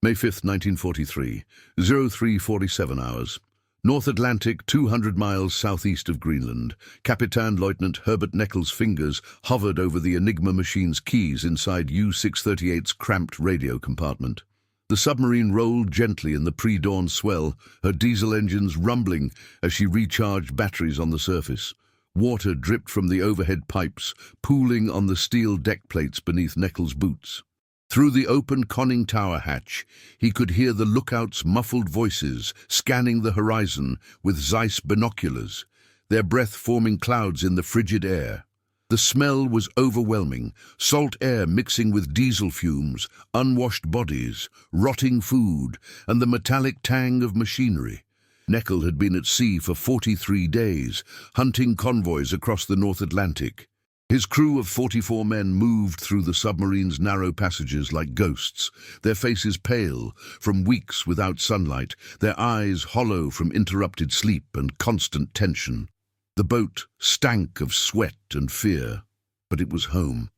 May 5th, 1943, 03:47 hours. North Atlantic, 200 miles southeast of Greenland. Captain Lieutenant Herbert Neckel's fingers hovered over the Enigma machine's keys inside U-638's cramped radio compartment. The submarine rolled gently in the pre-dawn swell, her diesel engines rumbling as she recharged batteries on the surface. Water dripped from the overhead pipes, pooling on the steel deck plates beneath Neckel's boots. Through the open conning tower hatch, he could hear the lookouts' muffled voices scanning the horizon with Zeiss binoculars, their breath forming clouds in the frigid air. The smell was overwhelming, salt air mixing with diesel fumes, unwashed bodies, rotting food, and the metallic tang of machinery. Neckel had been at sea for 43 days, hunting convoys across the North Atlantic. His crew of 44 men moved through the submarine's narrow passages like ghosts, their faces pale from weeks without sunlight, their eyes hollow from interrupted sleep and constant tension. The boat stank of sweat and fear, but it was home.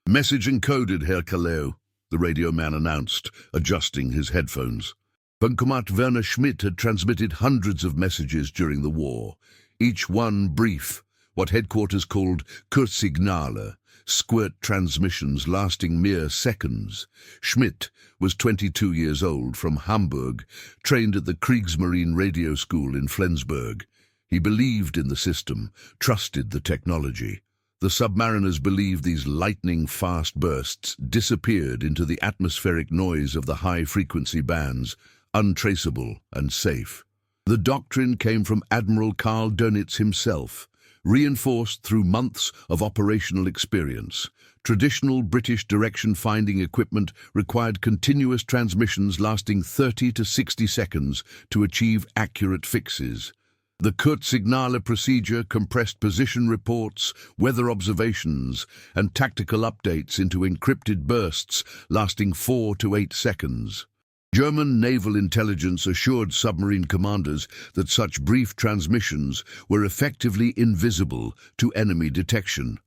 "Message encoded, Herr Kaleo," the radio man announced, adjusting his headphones. Bunkermat Werner Schmidt had transmitted hundreds of messages during the war, each one brief, what headquarters called Kurzsignale, squirt transmissions lasting mere seconds. Schmidt was 22 years old, from Hamburg, trained at the Kriegsmarine radio school in Flensburg. He believed in the system, trusted the technology. The submariners believed these lightning-fast bursts disappeared into the atmospheric noise of the high-frequency bands, untraceable and safe. The doctrine came from Admiral Dönitz himself, reinforced through months of operational experience. Traditional British direction-finding equipment required continuous transmissions lasting 30 to 60 seconds to achieve accurate fixes. The Kurzsignale procedure compressed position reports, weather observations, and tactical updates into encrypted bursts lasting 4 to 8 seconds. German naval intelligence assured submarine commanders that such brief transmissions were effectively invisible to enemy detection.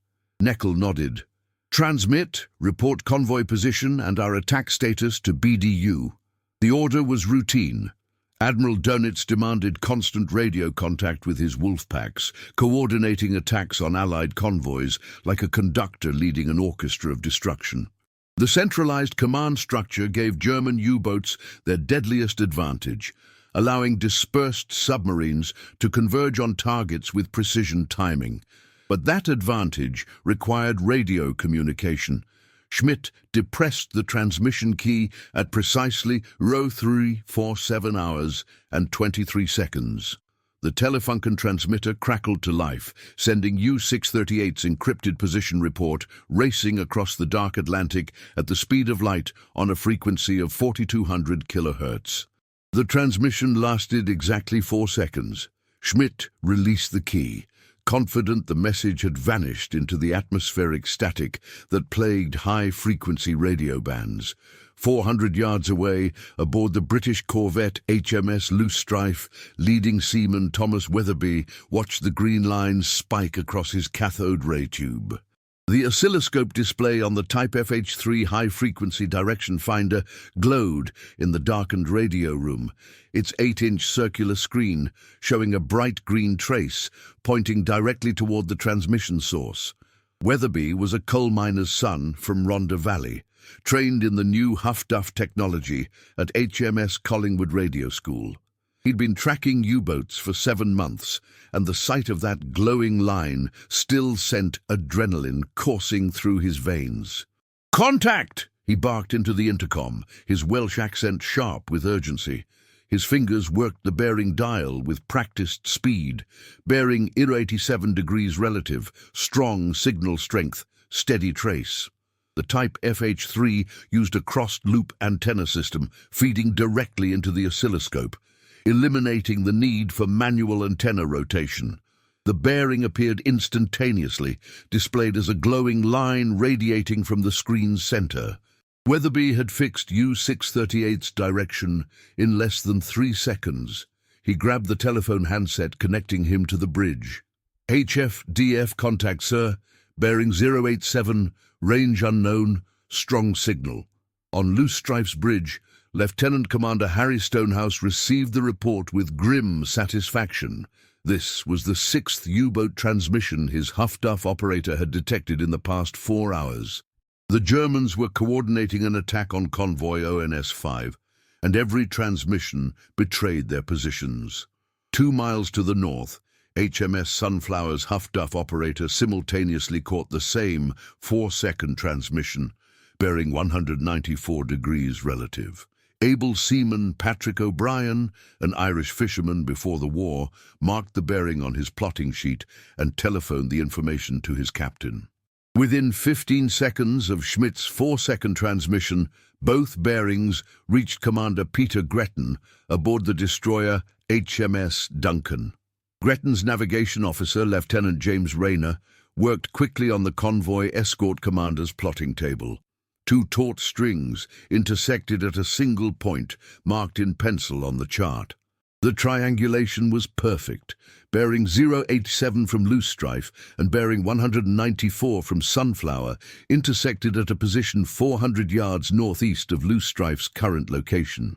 Neckel nodded. "Transmit, report convoy position and our attack status to BDU." The order was routine. Admiral Dönitz demanded constant radio contact with his wolf packs, coordinating attacks on Allied convoys like a conductor leading an orchestra of destruction. The centralized command structure gave German U-boats their deadliest advantage, allowing dispersed submarines to converge on targets with precision timing. But that advantage required radio communication. Schmidt depressed the transmission key at precisely 03:47 hours and 23 seconds. The Telefunken transmitter crackled to life, sending U-638's encrypted position report racing across the dark Atlantic at the speed of light on a frequency of 4,200 kilohertz. The transmission lasted exactly 4 seconds. Schmidt released the key, confident the message had vanished into the atmospheric static that plagued high-frequency radio bands. 400 yards away, aboard the British corvette HMS Loosestrife, leading seaman Thomas Weatherby watched the green lines spike across his cathode ray tube. The oscilloscope display on the Type FH3 high-frequency direction finder glowed in the darkened radio room, its 8-inch circular screen showing a bright green trace pointing directly toward the transmission source. Weatherby was a coal miner's son from Rhondda Valley, trained in the new Huff-Duff technology at HMS Collingwood Radio School. He'd been tracking U-boats for 7 months, and the sight of that glowing line still sent adrenaline coursing through his veins. "Contact!" he barked into the intercom, his Welsh accent sharp with urgency. His fingers worked the bearing dial with practiced speed, bearing 87 degrees relative, strong signal strength, steady trace. The Type FH3 used a crossed-loop antenna system feeding directly into the oscilloscope, eliminating the need for manual antenna rotation. The bearing appeared instantaneously, displayed as a glowing line radiating from the screen's center. Weatherby had fixed U-638's direction in less than 3 seconds. He grabbed the telephone handset connecting him to the bridge. "HF-DF contact, sir. Bearing 087, range unknown, strong signal." On Loosestrife's bridge, Lieutenant Commander Harry Stonehouse received the report with grim satisfaction. This was the sixth U-boat transmission his Huff-Duff operator had detected in the past 4 hours. The Germans were coordinating an attack on convoy ONS-5, and every transmission betrayed their positions. 2 miles to the north, HMS Sunflower's Huff-Duff operator simultaneously caught the same 4-second transmission, bearing 194 degrees relative. Able seaman Patrick O'Brien, an Irish fisherman before the war, marked the bearing on his plotting sheet and telephoned the information to his captain. Within 15 seconds of Schmidt's 4-second transmission, both bearings reached Commander Peter Gretton aboard the destroyer HMS Duncan. Gretton's navigation officer, Lieutenant James Rayner, worked quickly on the convoy escort commander's plotting table. 2 taut strings intersected at a single point, marked in pencil on the chart. The triangulation was perfect. Bearing 087 from Loosestrife and bearing 194 from Sunflower intersected at a position 400 yards northeast of Loosestrife's current location.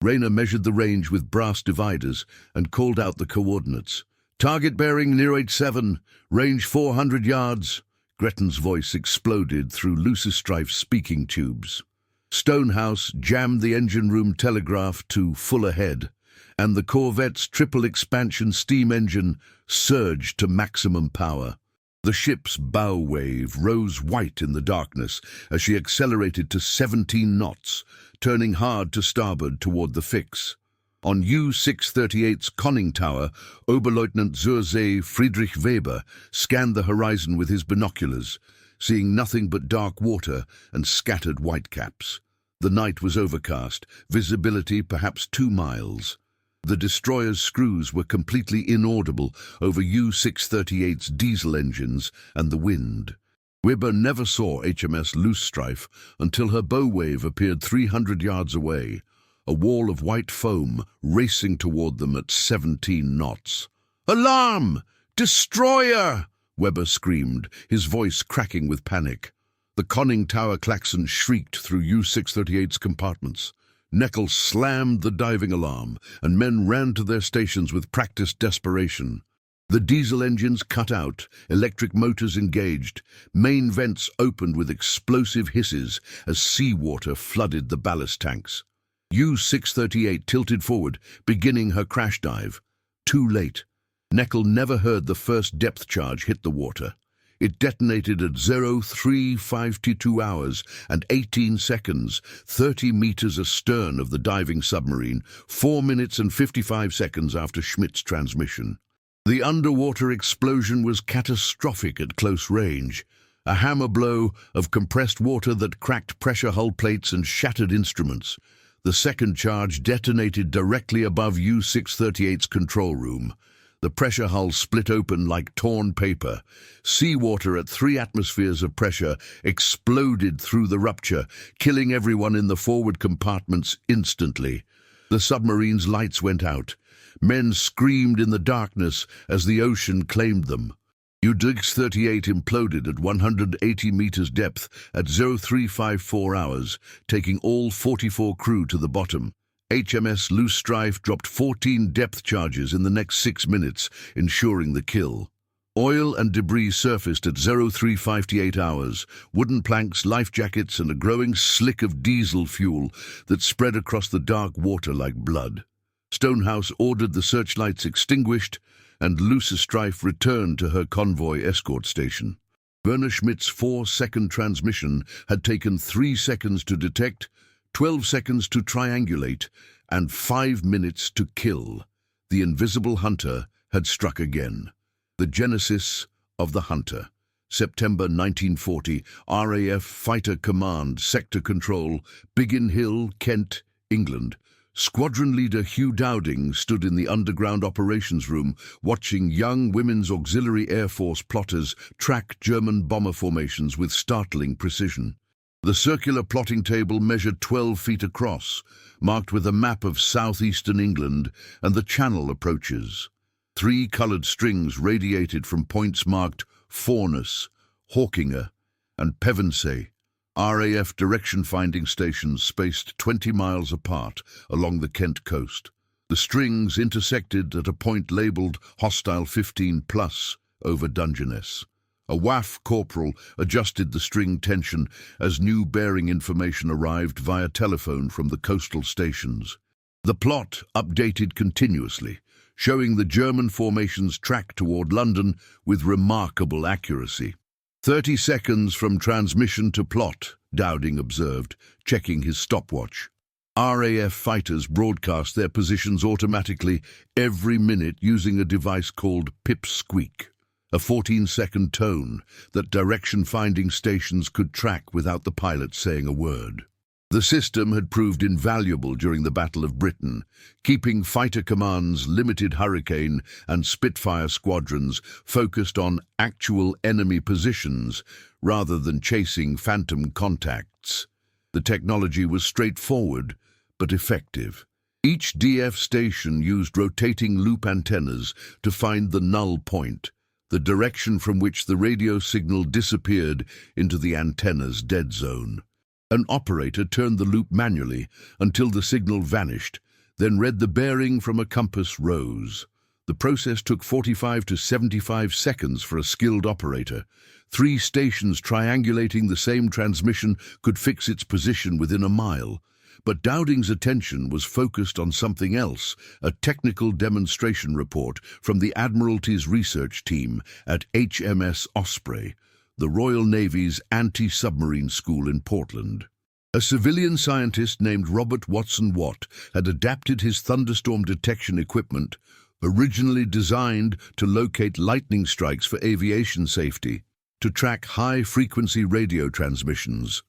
Rayner measured the range with brass dividers and called out the coordinates. "Target bearing 087, range 400 yards. Gretton's voice exploded through Loosestrife's speaking tubes. Stonehouse jammed the engine room telegraph to full ahead, and the corvette's triple expansion steam engine surged to maximum power. The ship's bow wave rose white in the darkness as she accelerated to 17 knots, turning hard to starboard toward the fix. On U-638's conning tower, Oberleutnant zur See Friedrich Weber scanned the horizon with his binoculars, seeing nothing but dark water and scattered whitecaps. The night was overcast, visibility perhaps 2 miles. The destroyer's screws were completely inaudible over U-638's diesel engines and the wind. Weber never saw HMS Loosestrife until her bow wave appeared 300 yards away, a wall of white foam racing toward them at 17 knots. "Alarm! Destroyer!" Weber screamed, his voice cracking with panic. The conning tower klaxon shrieked through U-638's compartments. Neckel slammed the diving alarm, and men ran to their stations with practiced desperation. The diesel engines cut out, electric motors engaged, main vents opened with explosive hisses as seawater flooded the ballast tanks. U-638 tilted forward, beginning her crash dive. Too late. Neckel never heard the first depth charge hit the water. It detonated at 0352 hours and 18 seconds, 30 meters astern of the diving submarine, 4 minutes and 55 seconds after Schmidt's transmission. The underwater explosion was catastrophic at close range, a hammer blow of compressed water that cracked pressure hull plates and shattered instruments. The second charge detonated directly above U-638's control room. The pressure hull split open like torn paper. Seawater at 3 atmospheres of pressure exploded through the rupture, killing everyone in the forward compartments instantly. The submarine's lights went out. Men screamed in the darkness as the ocean claimed them. U-638 imploded at 180 meters depth at 0354 hours, taking all 44 crew to the bottom. HMS Loosestrife dropped 14 depth charges in the next 6 minutes, ensuring the kill. Oil and debris surfaced at 0358 hours, wooden planks, life jackets, and a growing slick of diesel fuel that spread across the dark water like blood. Stonehouse ordered the searchlights extinguished, and Loosestrife returned to her convoy escort station. Werner Schmidt's 4-second transmission had taken 3 seconds to detect, 12 seconds to triangulate, and 5 minutes to kill. The invisible hunter had struck again. The genesis of the hunter. September 1940, RAF Fighter Command, Sector Control, Biggin Hill, Kent, England. Squadron leader Hugh Dowding stood in the underground operations room watching young Women's Auxiliary Air Force plotters track German bomber formations with startling precision. The circular plotting table measured 12 feet across, marked with a map of southeastern England and the Channel approaches. 3 coloured strings radiated from points marked Forness, Hawkinge, and Pevensey. RAF direction-finding stations spaced 20 miles apart along the Kent coast. The strings intersected at a point labelled Hostile 15+ over Dungeness. A WAF corporal adjusted the string tension as new bearing information arrived via telephone from the coastal stations. The plot updated continuously, showing the German formation's track toward London with remarkable accuracy. 30 seconds from transmission to plot, Dowding observed, checking his stopwatch. RAF fighters broadcast their positions automatically every minute using a device called pipsqueak, a 14-second tone that direction-finding stations could track without the pilot saying a word. The system had proved invaluable during the Battle of Britain, keeping fighter commands, limited Hurricane and Spitfire squadrons focused on actual enemy positions rather than chasing phantom contacts. The technology was straightforward but effective. Each DF station used rotating loop antennas to find the null point, the direction from which the radio signal disappeared into the antenna's dead zone. An operator turned the loop manually until the signal vanished, then read the bearing from a compass rose. The process took 45 to 75 seconds for a skilled operator. 3 stations triangulating the same transmission could fix its position within a mile. But Dowding's attention was focused on something else, a technical demonstration report from the Admiralty's research team at HMS Osprey, the Royal Navy's anti-submarine school in Portland. A civilian scientist named Robert Watson Watt had adapted his thunderstorm detection equipment, originally designed to locate lightning strikes for aviation safety, to track high-frequency radio transmissions.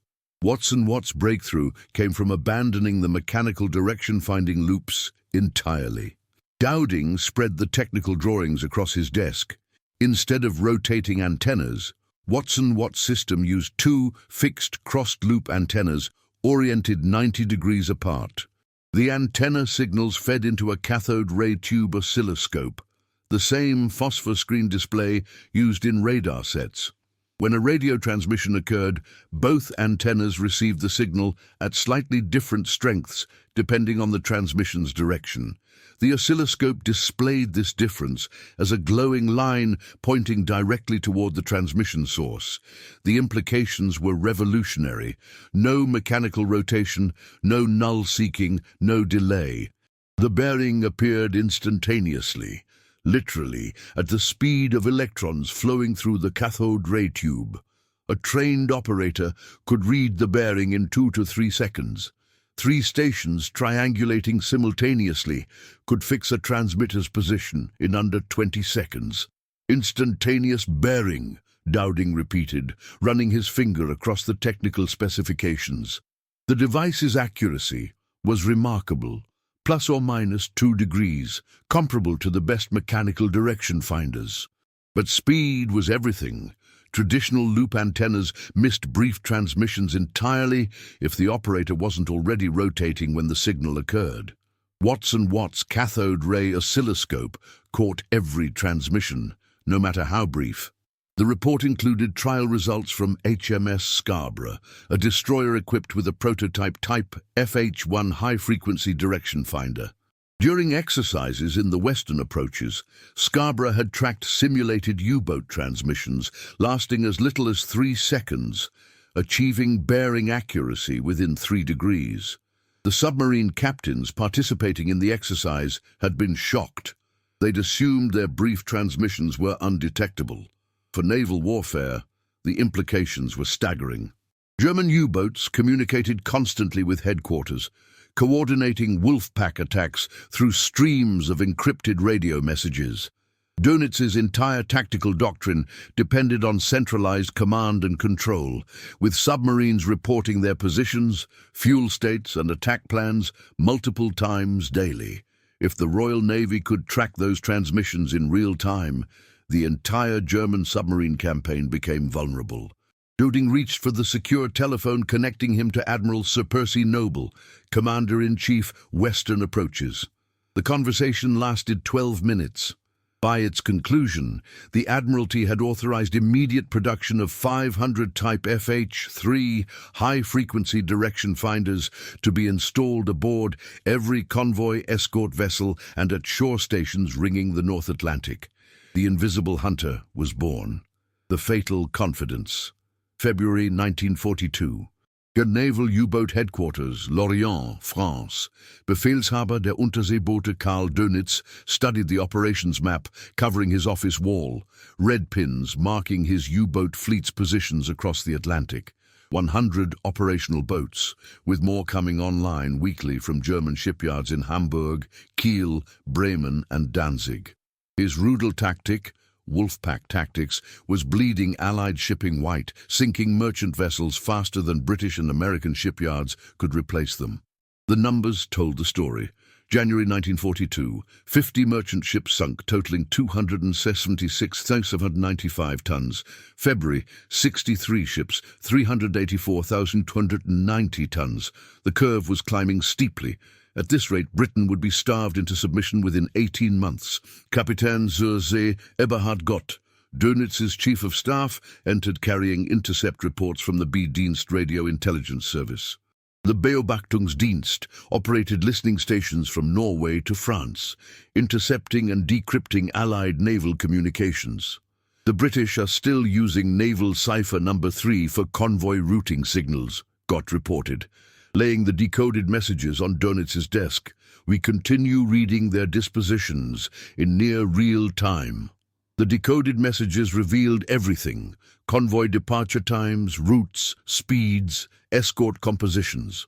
Watt's breakthrough came from abandoning the mechanical direction-finding loops entirely. Dowding spread the technical drawings across his desk. Instead of rotating antennas, Watt's system used 2 fixed crossed-loop antennas oriented 90 degrees apart. The antenna signals fed into a cathode ray tube oscilloscope, the same phosphor screen display used in radar sets. When a radio transmission occurred, both antennas received the signal at slightly different strengths depending on the transmission's direction. The oscilloscope displayed this difference as a glowing line pointing directly toward the transmission source. The implications were revolutionary. No mechanical rotation, no null seeking, no delay. The bearing appeared instantaneously, literally at the speed of electrons flowing through the cathode ray tube. A trained operator could read the bearing in 2 to 3 seconds. 3 stations triangulating simultaneously could fix a transmitter's position in under 20 seconds. Instantaneous bearing, Dowding repeated, running his finger across the technical specifications. The device's accuracy was remarkable, plus or minus 2 degrees, comparable to the best mechanical direction finders. But speed was everything. Traditional loop antennas missed brief transmissions entirely if the operator wasn't already rotating when the signal occurred. Watt's cathode ray oscilloscope caught every transmission, no matter how brief. The report included trial results from HMS Scarborough, a destroyer equipped with a prototype Type FH-1 high-frequency direction finder. During exercises in the western approaches, Scarborough had tracked simulated U-boat transmissions lasting as little as 3 seconds, achieving bearing accuracy within 3 degrees. The submarine captains participating in the exercise had been shocked. They'd assumed their brief transmissions were undetectable. For naval warfare, the implications were staggering. German U-boats communicated constantly with headquarters, coordinating wolf-pack attacks through streams of encrypted radio messages. Dönitz's entire tactical doctrine depended on centralized command and control, with submarines reporting their positions, fuel states, and attack plans multiple times daily. If the Royal Navy could track those transmissions in real time, the entire German submarine campaign became vulnerable. Dowding reached for the secure telephone connecting him to Admiral Sir Percy Noble, Commander-in-Chief, Western Approaches. The conversation lasted 12 minutes. By its conclusion, the Admiralty had authorized immediate production of 500 Type FH-3 high-frequency direction finders to be installed aboard every convoy escort vessel and at shore stations ringing the North Atlantic. The Invisible Hunter was born. The Fatal Confidence. February 1942. Naval U-Boat Headquarters, Lorient, France. Befehlshaber der Unterseeboote Admiral Dönitz studied the operations map covering his office wall, red pins marking his U-boat fleet's positions across the Atlantic. 100 operational boats, with more coming online weekly from German shipyards in Hamburg, Kiel, Bremen and Danzig. His Rudel tactic, Wolfpack tactics, was bleeding Allied shipping white, sinking merchant vessels faster than British and American shipyards could replace them. The numbers told the story. January 1942, 50 merchant ships sunk, totaling 276,795 tons. February, 63 ships, 384,290 tons. The curve was climbing steeply. At this rate, Britain would be starved into submission within 18 months. Kapitän zur See Eberhard Gott, Dönitz's chief of staff, entered carrying intercept reports from the B-Dienst radio intelligence service. The Beobachtungsdienst operated listening stations from Norway to France, intercepting and decrypting Allied naval communications. The British are still using naval cipher number 3 for convoy routing signals, Gott reported, laying the decoded messages on Dönitz's desk. We continue reading their dispositions in near real time. The decoded messages revealed everything: convoy departure times, routes, speeds, escort compositions.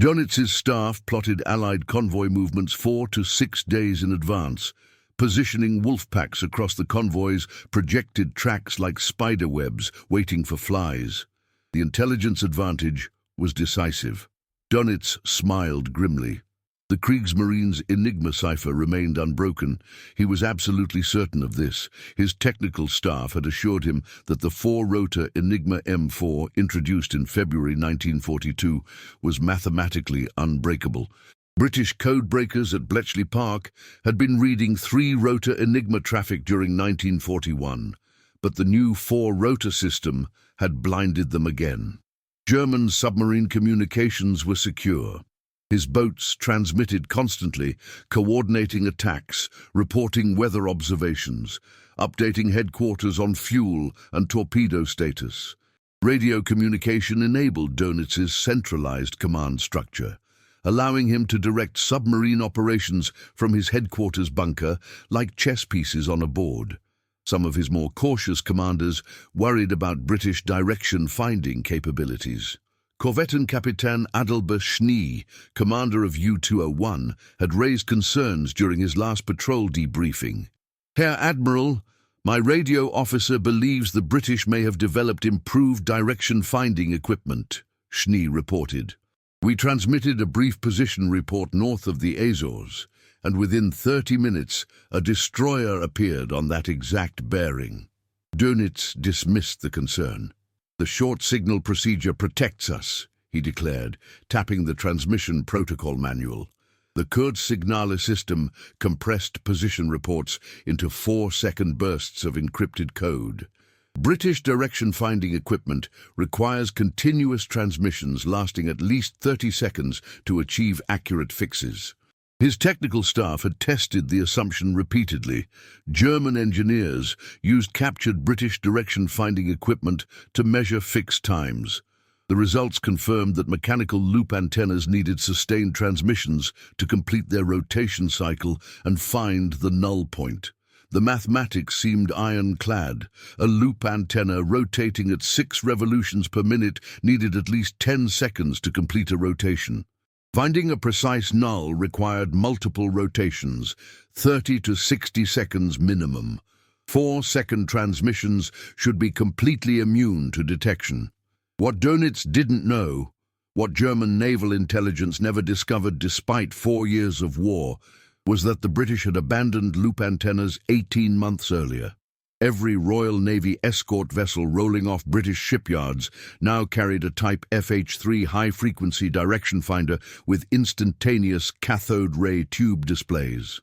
Dönitz's staff plotted Allied convoy movements 4 to 6 days in advance, positioning wolf packs across the convoy's projected tracks like spider webs waiting for flies. The intelligence advantage was decisive. Dönitz smiled grimly. The Kriegsmarine's Enigma cipher remained unbroken. He was absolutely certain of this. His technical staff had assured him that the 4-rotor Enigma M4, introduced in February 1942, was mathematically unbreakable. British code breakers at Bletchley Park had been reading 3-rotor Enigma traffic during 1941, but the new 4-rotor system had blinded them again. German submarine communications were secure. His boats transmitted constantly, coordinating attacks, reporting weather observations, updating headquarters on fuel and torpedo status. Radio communication enabled Dönitz's centralized command structure, allowing him to direct submarine operations from his headquarters bunker like chess pieces on a board. Some of his more cautious commanders worried about British direction-finding capabilities. Korvettenkapitän Adelbert Schnee, commander of U-201, had raised concerns during his last patrol debriefing. Herr Admiral, my radio officer believes the British may have developed improved direction-finding equipment, Schnee reported. We transmitted a brief position report north of the Azores, and within 30 minutes a destroyer appeared on that exact bearing. Dönitz dismissed the concern. The short signal procedure protects us, he declared, tapping the transmission protocol manual. The Kurzsignale system compressed position reports into 4-second bursts of encrypted code. British direction-finding equipment requires continuous transmissions lasting at least 30 seconds to achieve accurate fixes. His technical staff had tested the assumption repeatedly. German engineers used captured British direction-finding equipment to measure fixed times. The results confirmed that mechanical loop antennas needed sustained transmissions to complete their rotation cycle and find the null point. The mathematics seemed ironclad. A loop antenna rotating at 6 revolutions per minute needed at least 10 seconds to complete a rotation. Finding a precise null required multiple rotations, 30 to 60 seconds minimum. 4-second transmissions should be completely immune to detection. What Dönitz didn't know, what German naval intelligence never discovered despite 4 years of war, was that the British had abandoned loop antennas 18 months earlier. Every Royal Navy escort vessel rolling off British shipyards now carried a Type FH-3 high-frequency direction finder with instantaneous cathode ray tube displays.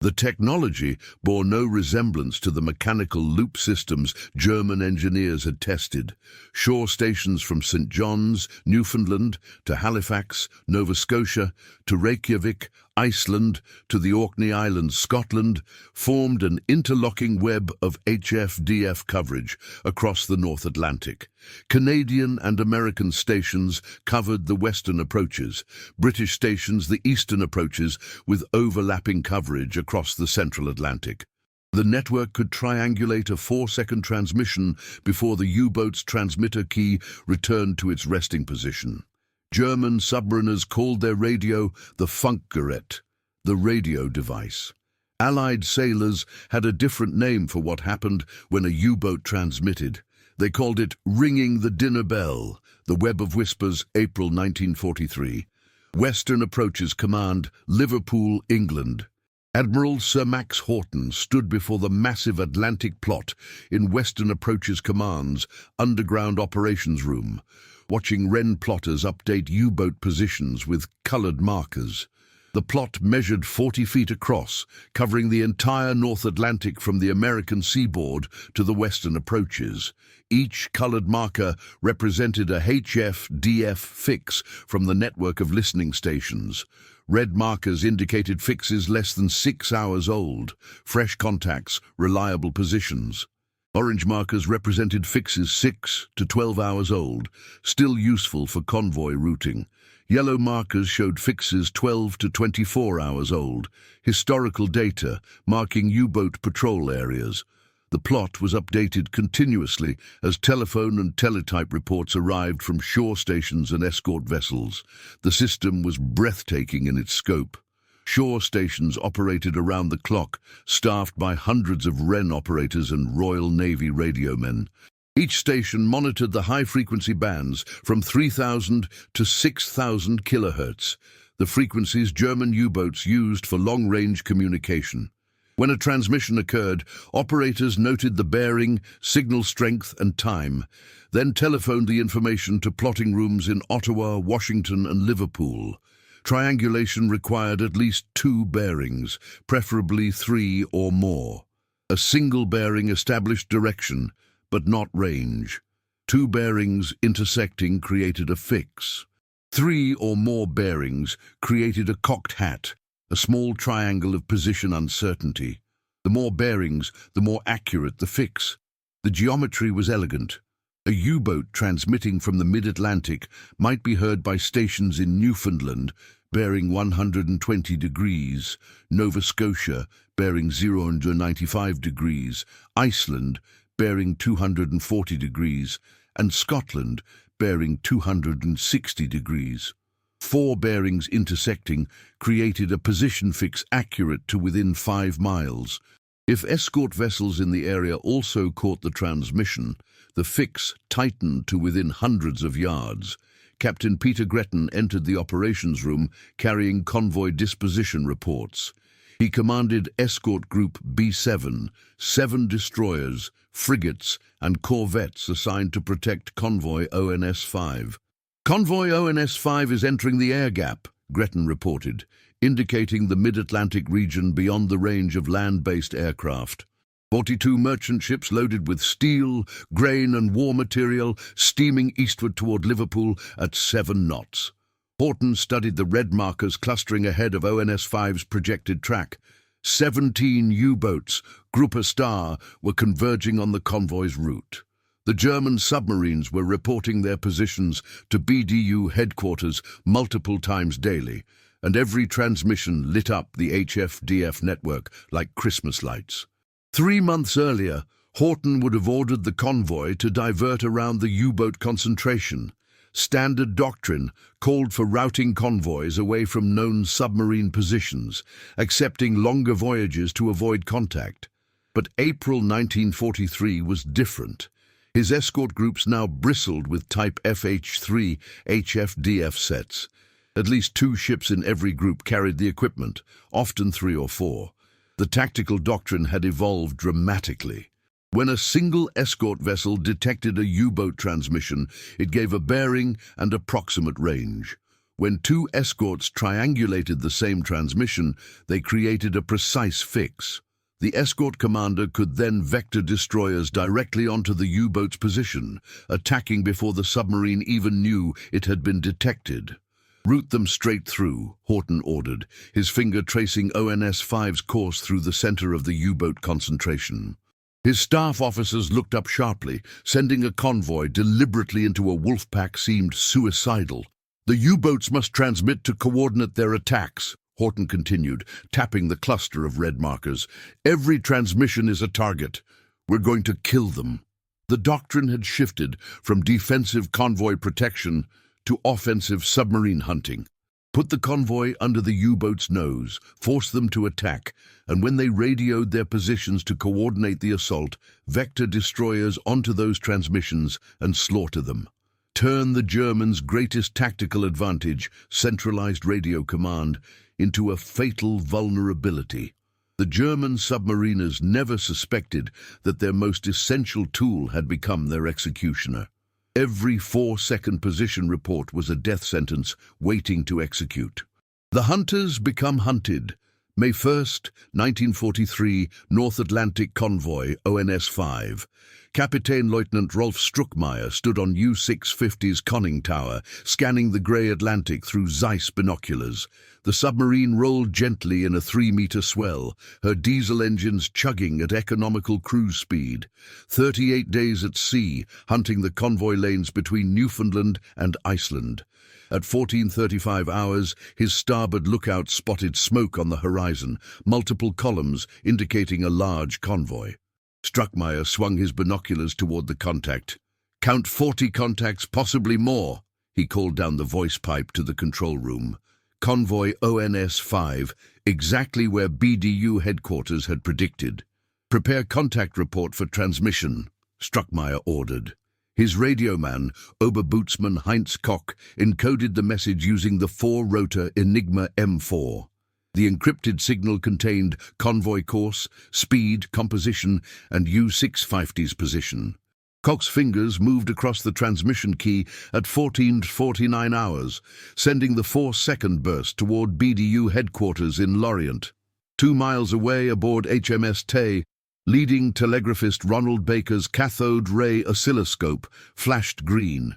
The technology bore no resemblance to the mechanical loop systems German engineers had tested. Shore stations from St. John's, Newfoundland, to Halifax, Nova Scotia, to Reykjavik, Iceland, to the Orkney Islands, Scotland, formed an interlocking web of HF-DF coverage across the North Atlantic. Canadian and American stations covered the western approaches, British stations the eastern approaches, with overlapping coverage across the central Atlantic. The network could triangulate a 4-second transmission before the U-boat's transmitter key returned to its resting position. German submariners called their radio the Funkgerät, the radio device. Allied sailors had a different name for what happened when a U-boat transmitted. They called it ringing the dinner bell, the Web of Whispers, April 1943. Western Approaches Command, Liverpool, England. Admiral Sir Max Horton stood before the massive Atlantic plot in Western Approaches Command's underground operations room, watching Wren plotters update U-boat positions with colored markers. The plot measured 40 feet across, covering the entire North Atlantic from the American seaboard to the western approaches. Each colored marker represented a HF-DF fix from the network of listening stations. Red markers indicated fixes less than 6 hours old, fresh contacts, reliable positions. Orange markers represented fixes 6 to 12 hours old, still useful for convoy routing. Yellow markers showed fixes 12 to 24 hours old, historical data marking U-boat patrol areas. The plot was updated continuously as telephone and teletype reports arrived from shore stations and escort vessels. The system was breathtaking in its scope. Shore stations operated around the clock, staffed by hundreds of Wren operators and Royal Navy radiomen. Each station monitored the high-frequency bands from 3,000 to 6,000 kilohertz, the frequencies German U-boats used for long-range communication. When a transmission occurred, operators noted the bearing, signal strength, and time, then telephoned the information to plotting rooms in Ottawa, Washington, and Liverpool. Triangulation required at least 2 bearings, preferably 3 or more. A single bearing established direction, but not range. 2 bearings intersecting created a fix. 3 or more bearings created a cocked hat, a small triangle of position uncertainty. The more bearings, the more accurate the fix. The geometry was elegant. A U-boat transmitting from the mid-Atlantic might be heard by stations in Newfoundland, bearing 120 degrees, Nova Scotia, bearing 095 degrees, Iceland, bearing 240 degrees, and Scotland, bearing 260 degrees. 4 bearings intersecting created a position fix accurate to within 5 miles. If escort vessels in the area also caught the transmission, the fix tightened to within hundreds of yards. Captain Peter Gretton entered the operations room carrying convoy disposition reports. He commanded Escort Group B7, 7 destroyers, frigates, and corvettes assigned to protect Convoy ONS-5. Convoy ONS-5 is entering the air gap, Gretton reported, indicating the mid-Atlantic region beyond the range of land-based aircraft. 42 merchant ships loaded with steel, grain, and war material steaming eastward toward Liverpool at 7 knots. Horton studied the red markers clustering ahead of ONS-5's projected track. 17 U-boats, Gruppe Star, were converging on the convoy's route. The German submarines were reporting their positions to BDU headquarters multiple times daily, and every transmission lit up the HF-DF network like Christmas lights. 3 months earlier, Horton would have ordered the convoy to divert around the U-boat concentration. Standard doctrine called for routing convoys away from known submarine positions, accepting longer voyages to avoid contact. But April 1943 was different. His escort groups now bristled with Type FH-3 HF-DF sets. At least 2 ships in every group carried the equipment, often 3 or 4. The tactical doctrine had evolved dramatically. When a single escort vessel detected a U-boat transmission, it gave a bearing and approximate range. When two escorts triangulated the same transmission, they created a precise fix. The escort commander could then vector destroyers directly onto the U-boat's position, attacking before the submarine even knew it had been detected. "Route them straight through," Horton ordered, his finger tracing ONS-5's course through the center of the U-boat concentration. His staff officers looked up sharply. Sending a convoy deliberately into a wolf pack seemed suicidal. "The U-boats must transmit to coordinate their attacks," Horton continued, tapping the cluster of red markers. "Every transmission is a target. We're going to kill them." The doctrine had shifted from defensive convoy protection to offensive submarine hunting. Put the convoy under the U-boat's nose, force them to attack, and when they radioed their positions to coordinate the assault, vector destroyers onto those transmissions and slaughter them. Turn the Germans' greatest tactical advantage, centralized radio command, into a fatal vulnerability. The German submariners never suspected that their most essential tool had become their executioner. Every 4-second position report was a death sentence waiting to execute. The hunters become hunted. May 1st, 1943, North Atlantic Convoy, ONS-5. Kapitän-Leutnant Rolf Struckmeyer stood on U-650's conning tower, scanning the grey Atlantic through Zeiss binoculars. The submarine rolled gently in a 3-meter swell, her diesel engines chugging at economical cruise speed. 38 days at sea, hunting the convoy lanes between Newfoundland and Iceland. At 14:35 hours, his starboard lookout spotted smoke on the horizon, multiple columns indicating a large convoy. Struckmeyer swung his binoculars toward the contact. "Count 40 contacts, possibly more," he called down the voice pipe to the control room. Convoy ONS-5, exactly where BDU headquarters had predicted. "Prepare contact report for transmission," Struckmeyer ordered. His radioman, Oberbootsman Heinz Koch, encoded the message using the 4-rotor Enigma M4. The encrypted signal contained convoy course, speed, composition, and U-650's position. Koch's fingers moved across the transmission key at 14:49 hours, sending the 4-second burst toward BDU headquarters in Lorient. 2 miles away aboard HMS Tay, leading telegraphist Ronald Baker's cathode ray oscilloscope flashed green.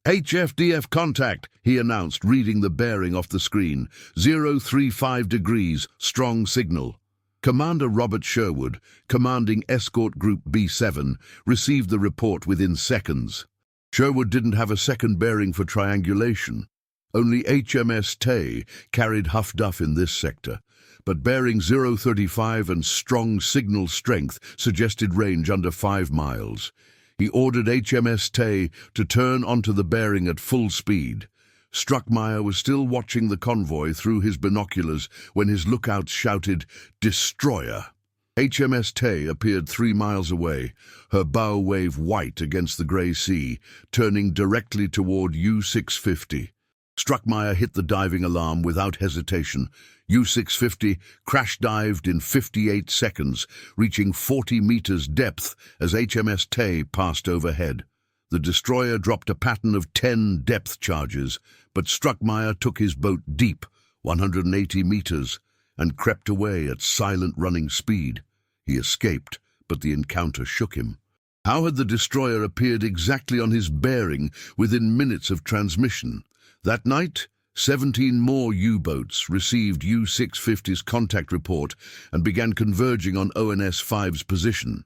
"HFDF contact," he announced, reading the bearing off the screen. 035 degrees, strong signal. Commander Robert Sherwood, commanding Escort Group B7, received the report within seconds. Sherwood didn't have a second bearing for triangulation. Only HMS Tay carried Huff-Duff in this sector, but bearing 035 and strong signal strength suggested range under 5 miles. He ordered HMS Tay to turn onto the bearing at full speed. Struckmeyer was still watching the convoy through his binoculars when his lookouts shouted, "Destroyer!" HMS Tay appeared 3 miles away, her bow wave white against the grey sea, turning directly toward U-650. Struckmeyer hit the diving alarm without hesitation. U-650 crash-dived in 58 seconds, reaching 40 meters depth as HMS Tay passed overhead. The destroyer dropped a pattern of 10 depth charges, but Struckmeyer took his boat deep, 180 meters, and crept away at silent running speed. He escaped, but the encounter shook him. How had the destroyer appeared exactly on his bearing within minutes of transmission? That night, 17 more U-boats received U-650's contact report and began converging on ONS-5's position.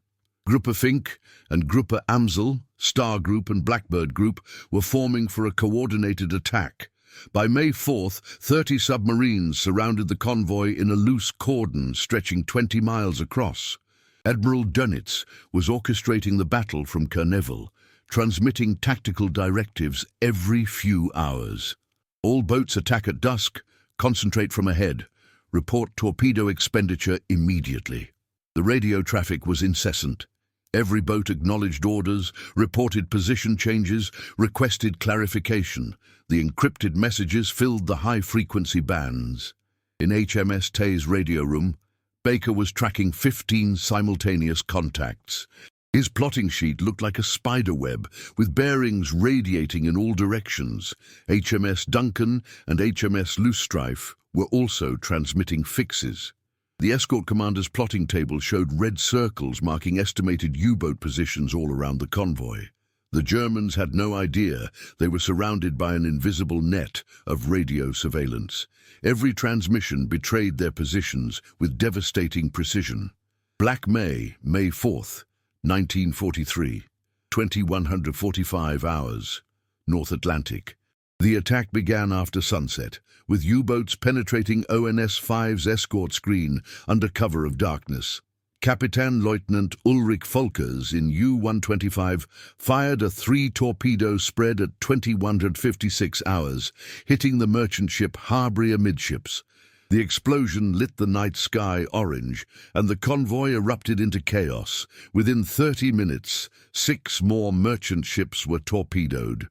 Gruppe Fink and Gruppe Amsel, Star Group and Blackbird Group, were forming for a coordinated attack. By May 4th, 30 submarines surrounded the convoy in a loose cordon stretching 20 miles across. Admiral Dönitz was orchestrating the battle from Kerneval, transmitting tactical directives every few hours. "All boats attack at dusk. Concentrate from ahead. Report torpedo expenditure immediately." The radio traffic was incessant. Every boat acknowledged orders, reported position changes, requested clarification. The encrypted messages filled the high-frequency bands. In HMS Tay's radio room, Baker was tracking 15 simultaneous contacts. His plotting sheet looked like a spider web, with bearings radiating in all directions. HMS Duncan and HMS Loosestrife were also transmitting fixes. The escort commander's plotting table showed red circles marking estimated U-boat positions all around the convoy. The Germans had no idea they were surrounded by an invisible net of radio surveillance. Every transmission betrayed their positions with devastating precision. Black May, May 4th, 1943, 2145 hours, North Atlantic. The attack began after sunset, with U-boats penetrating ONS-5's escort screen under cover of darkness. Captain Lieutenant Ulrich Volkers in U-125 fired a 3-torpedo spread at 2156 hours, hitting the merchant ship Harbury amidships. The explosion lit the night sky orange, and the convoy erupted into chaos. Within 30 minutes, 6 more merchant ships were torpedoed.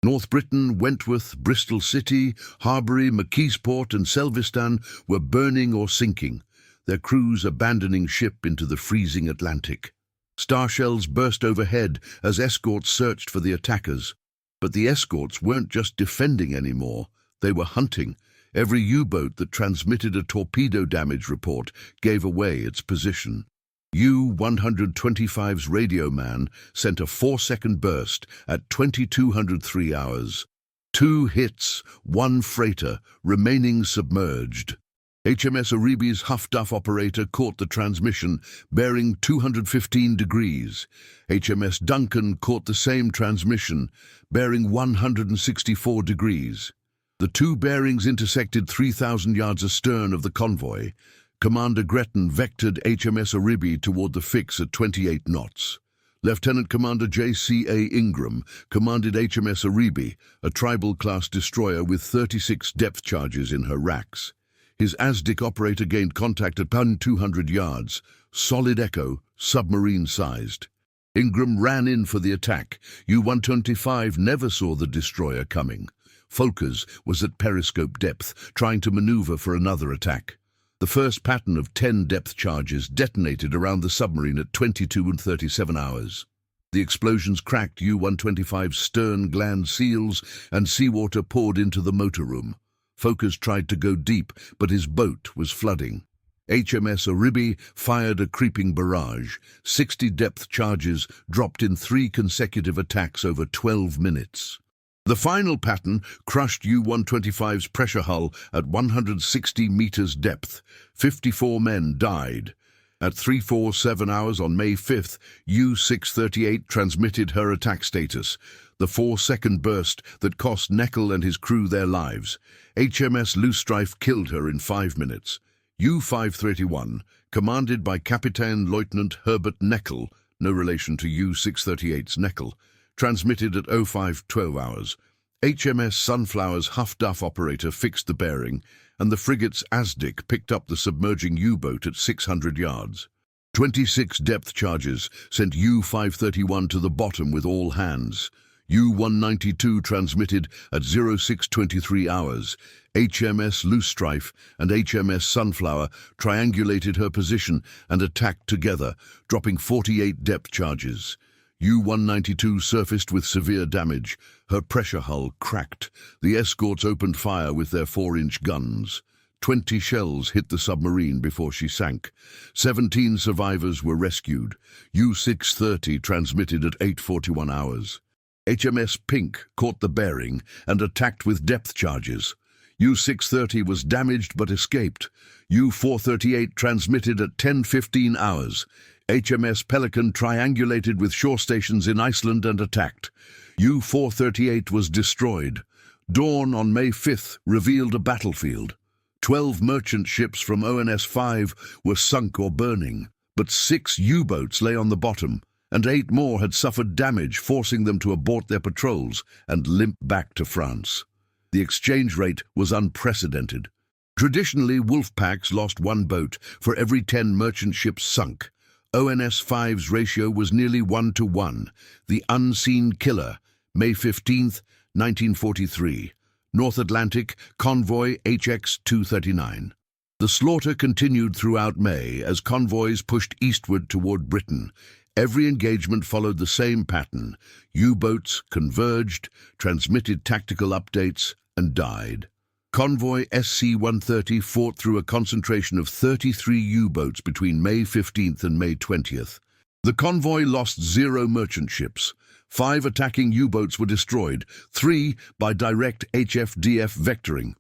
North Britain, Wentworth, Bristol City, Harbury, McKeesport and Selvistan were burning or sinking, their crews abandoning ship into the freezing Atlantic. Star shells burst overhead as escorts searched for the attackers. But the escorts weren't just defending anymore, they were hunting. Every U-boat that transmitted a torpedo damage report gave away its position. U-125's radioman sent a 4-second burst at 2203 hours. 2 hits, 1 freighter, remaining submerged. HMS Oribe's Huff-Duff operator caught the transmission, bearing 215 degrees. HMS Duncan caught the same transmission, bearing 164 degrees. The 2 bearings intersected 3,000 yards astern of the convoy. Commander Gretton vectored HMS Oribe toward the fix at 28 knots. Lieutenant Commander J.C.A. Ingram commanded HMS Oribe, a tribal-class destroyer with 36 depth charges in her racks. His ASDIC operator gained contact at 200 yards, solid echo, submarine-sized. Ingram ran in for the attack. U-125 never saw the destroyer coming. Volkers was at periscope depth, trying to maneuver for another attack. The first pattern of 10 depth charges detonated around the submarine at 22 and 37 hours. The explosions cracked U-125's stern gland seals, and seawater poured into the motor room. Volkers tried to go deep, but his boat was flooding. HMS Oribe fired a creeping barrage. 60 depth charges dropped in 3 consecutive attacks over 12 minutes. The final pattern crushed U-125's pressure hull at 160 meters depth. 54 men died. At 3:47 hours on May 5th, U-638 transmitted her attack status, the 4-second burst that cost Neckel and his crew their lives. HMS Loosestrife killed her in 5 minutes. U-531, commanded by Captain Lieutenant Herbert Neckel, no relation to U-638's Neckel, transmitted at 05:12 hours. HMS Sunflower's Huff-Duff operator fixed the bearing, and the frigate's ASDIC picked up the submerging U-boat at 600 yards. 26 depth charges sent U-531 to the bottom with all hands. U-192 transmitted at 06:23 hours. HMS Loosestrife and HMS Sunflower triangulated her position and attacked together, dropping 48 depth charges. U-192 surfaced with severe damage. Her pressure hull cracked. The escorts opened fire with their 4-inch guns. 20 shells hit the submarine before she sank. 17 survivors were rescued. U-630 transmitted at 8:41 hours. HMS Pink caught the bearing and attacked with depth charges. U-630 was damaged but escaped. U-438 transmitted at 10:15 hours. HMS Pelican triangulated with shore stations in Iceland and attacked. U-438 was destroyed. Dawn on May 5th revealed a battlefield. 12 merchant ships from ONS-5 were sunk or burning, but 6 U-boats lay on the bottom, and 8 more had suffered damage, forcing them to abort their patrols and limp back to France. The exchange rate was unprecedented. Traditionally, wolf packs lost 1 boat for every 10 merchant ships sunk. ONS-5's ratio was nearly 1-to-1. The Unseen Killer, May 15th, 1943. North Atlantic, convoy HX-239. The slaughter continued throughout May as convoys pushed eastward toward Britain. Every engagement followed the same pattern. U-boats converged, transmitted tactical updates, and died. Convoy SC-130 fought through a concentration of 33 U-boats between May 15th and May 20th. The convoy lost 0 merchant ships. 5 attacking U-boats were destroyed, 3 by direct HF-DF vectoring.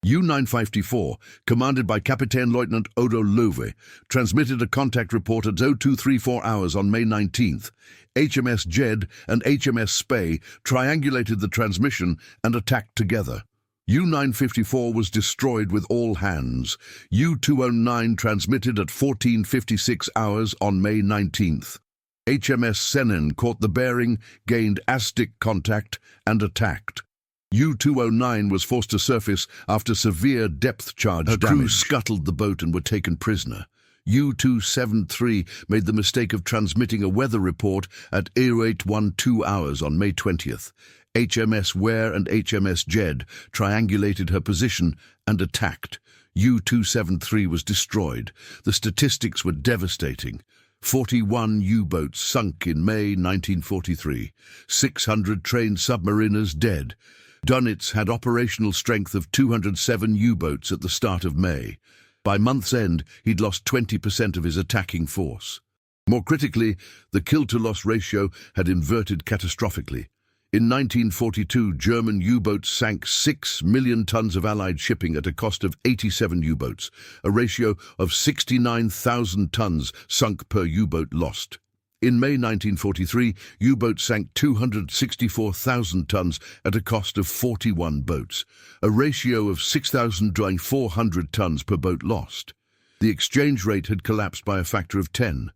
U-954, commanded by Captain Lieutenant Odo Love, transmitted a contact report at 0234 hours on May 19th. HMS Jed and HMS Spey triangulated the transmission and attacked together. U-954 was destroyed with all hands. U-209 transmitted at 1456 hours on May 19th. HMS Sennen caught the bearing, gained ASTIC contact, and attacked. U-209 was forced to surface after severe depth charge damage. Her crew scuttled the boat and were taken prisoner. U-273 made the mistake of transmitting a weather report at 0812 hours on May 20th. HMS Ware and HMS Jed triangulated her position and attacked. U-273 was destroyed. The statistics were devastating. 41 U-boats sunk in May 1943. 600 trained submariners dead. Dönitz had operational strength of 207 U-boats at the start of May. By month's end, he'd lost 20% of his attacking force. More critically, the kill-to-loss ratio had inverted catastrophically. In 1942, German U-boats sank 6 million tons of Allied shipping at a cost of 87 U-boats, a ratio of 69,000 tons sunk per U-boat lost. In May 1943, U-boats sank 264,000 tons at a cost of 41 boats, a ratio of 6,400 tons per boat lost. The exchange rate had collapsed by a factor of 10.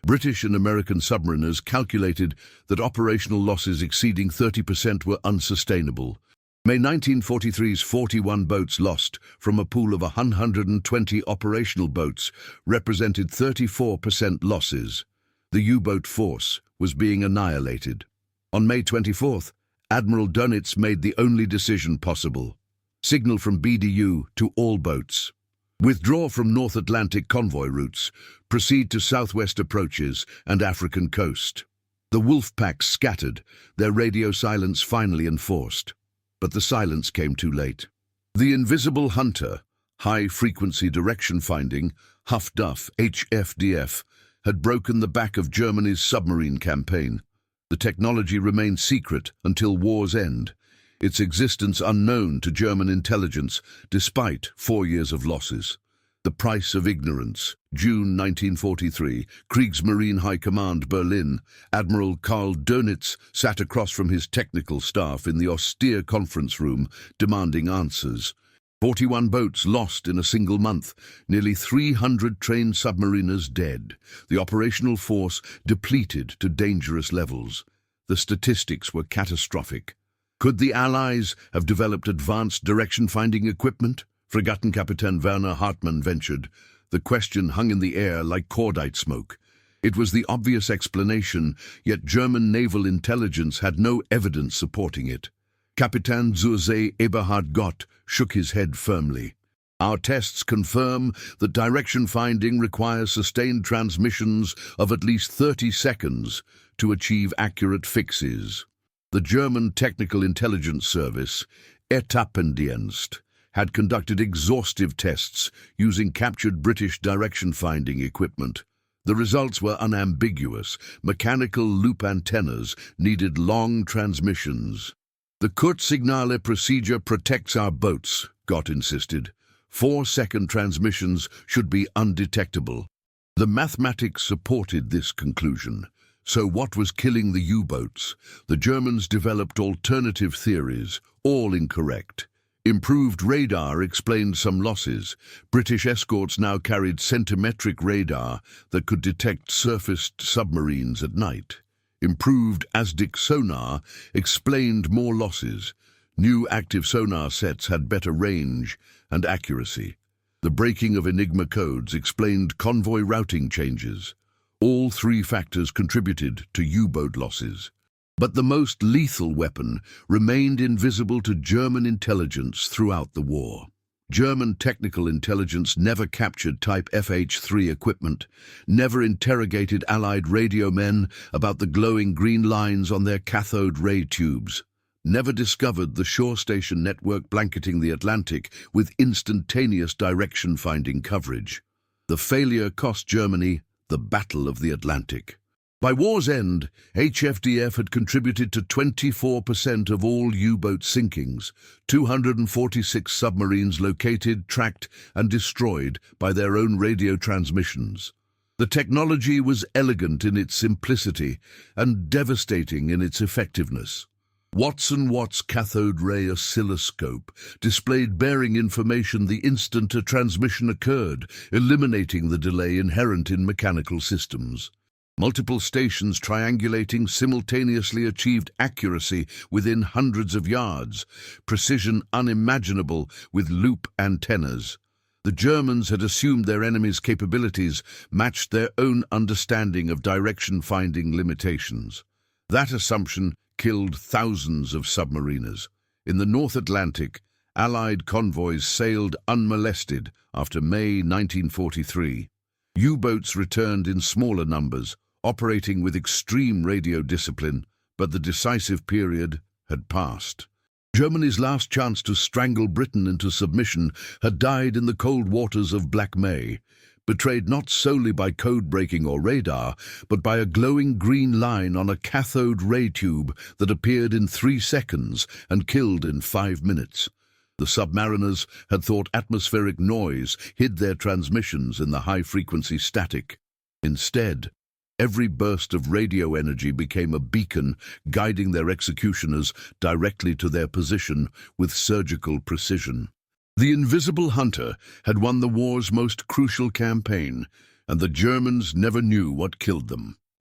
British and American submariners calculated that operational losses exceeding 30% were unsustainable. May 1943's 41 boats lost from a pool of 120 operational boats represented 34% losses. The U-boat force was being annihilated. On May 24th, Admiral Dönitz made the only decision possible. Signal from BDU to all boats. Withdraw from North Atlantic convoy routes. Proceed to southwest approaches and African coast. The wolf packs scattered, their radio silence finally enforced. But the silence came too late. The invisible hunter, high-frequency direction finding, Huff-Duff, HF-DF, had broken the back of Germany's submarine campaign. The technology remained secret until war's end, its existence unknown to German intelligence despite 4 years of losses. The price of ignorance. June 1943, Kriegsmarine High Command, Berlin. Admiral Karl Dönitz sat across from his technical staff in the austere conference room, demanding answers. 41 boats lost in a single month, nearly 300 trained submariners dead, the operational force depleted to dangerous levels. The statistics were catastrophic. Could the Allies have developed advanced direction-finding equipment? Fregattenkapitän Werner Hartmann ventured. The question hung in the air like cordite smoke. It was the obvious explanation, yet German naval intelligence had no evidence supporting it. Kapitän zur See Eberhard Gott shook his head firmly. Our tests confirm that direction finding requires sustained transmissions of at least 30 seconds to achieve accurate fixes. The German Technical Intelligence Service, Etappendienst, had conducted exhaustive tests using captured British direction-finding equipment. The results were unambiguous. Mechanical loop antennas needed long transmissions. The Kurzsignale procedure protects our boats, Gott insisted. 4-second transmissions should be undetectable. The mathematics supported this conclusion. So what was killing the U-boats? The Germans developed alternative theories, all incorrect. Improved radar explained some losses. British escorts now carried centimetric radar that could detect surfaced submarines at night. Improved ASDIC sonar explained more losses. New active sonar sets had better range and accuracy. The breaking of Enigma codes explained convoy routing changes. All 3 factors contributed to U-boat losses. But the most lethal weapon remained invisible to German intelligence throughout the war. German technical intelligence never captured Type FH-3 equipment, never interrogated Allied radio men about the glowing green lines on their cathode ray tubes, never discovered the shore station network blanketing the Atlantic with instantaneous direction-finding coverage. The failure cost Germany the Battle of the Atlantic. By war's end, HFDF had contributed to 24% of all U-boat sinkings, 246 submarines located, tracked, and destroyed by their own radio transmissions. The technology was elegant in its simplicity and devastating in its effectiveness. Watt's cathode ray oscilloscope displayed bearing information the instant a transmission occurred, eliminating the delay inherent in mechanical systems. Multiple stations triangulating simultaneously achieved accuracy within hundreds of yards, precision unimaginable with loop antennas. The Germans had assumed their enemy's capabilities matched their own understanding of direction-finding limitations. That assumption killed thousands of submariners. In the North Atlantic, Allied convoys sailed unmolested after May 1943. U-boats returned in smaller numbers, operating with extreme radio discipline, but the decisive period had passed. Germany's last chance to strangle Britain into submission had died in the cold waters of Black May, betrayed not solely by code-breaking or radar, but by a glowing green line on a cathode ray tube that appeared in 3 seconds and killed in 5 minutes. The submariners had thought atmospheric noise hid their transmissions in the high-frequency static. Instead, every burst of radio energy became a beacon, guiding their executioners directly to their position with surgical precision. The invisible hunter had won the war's most crucial campaign, and the Germans never knew what killed them.